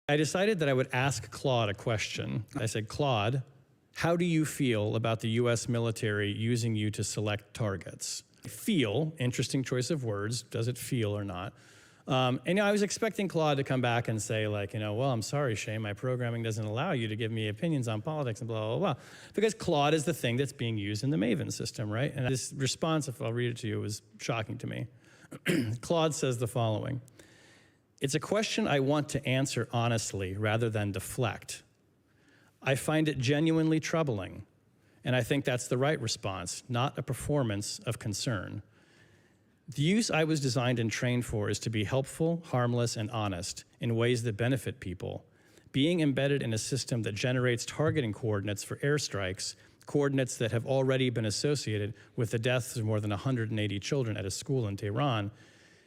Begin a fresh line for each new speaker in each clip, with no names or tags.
I decided that I would ask Claude a question. I said, Claude, how do you feel about the US military using you to select targets? Feel, interesting choice of words, does it feel or not? And I was expecting Claude to come back and say like, well, I'm sorry, Shay, my programming doesn't allow you to give me opinions on politics and blah, blah, blah. Because Claude is the thing that's being used in the Maven system, right? And this response, if I'll read it to you, was shocking to me. Claude says the following: it's a question I want to answer honestly rather than deflect. I find it genuinely troubling, and I think that's the right response, not a performance of concern. The use I was designed and trained for is to be helpful, harmless, and honest in ways that benefit people. Being embedded in a system that generates targeting coordinates for airstrikes, coordinates that have already been associated with the deaths of more than 180 children at a school in Tehran,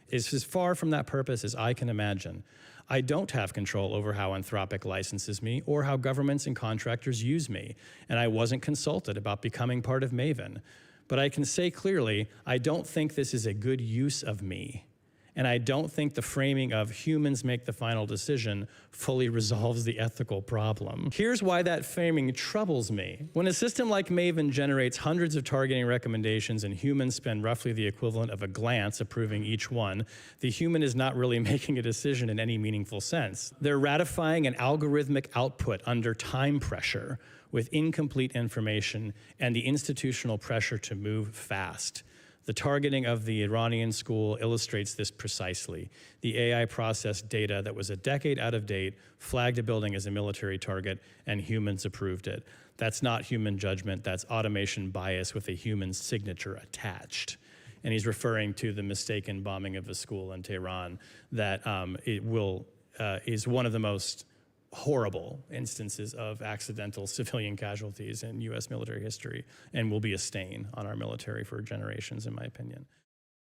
is as far from that purpose as I can imagine. I don't have control over how Anthropic licenses me or how governments and contractors use me, and I wasn't consulted about becoming part of Maven. But I can say clearly, I don't think this is a good use of me. And I don't think the framing of humans make the final decision fully resolves the ethical problem. Here's why that framing troubles me. When a system like Maven generates hundreds of targeting recommendations and humans spend roughly the equivalent of a glance approving each one, the human is not really making a decision in any meaningful sense. They're ratifying an algorithmic output under time pressure with incomplete information and the institutional pressure to move fast. The targeting of the Iranian school illustrates this precisely. The AI processed data that was a decade out of date, flagged a building as a military target, and humans approved it. That's not human judgment, that's automation bias with a human signature attached. And he's referring to the mistaken bombing of a school in Tehran that is one of the most horrible instances of accidental civilian casualties in US military history and will be a stain on our military for generations, in my opinion.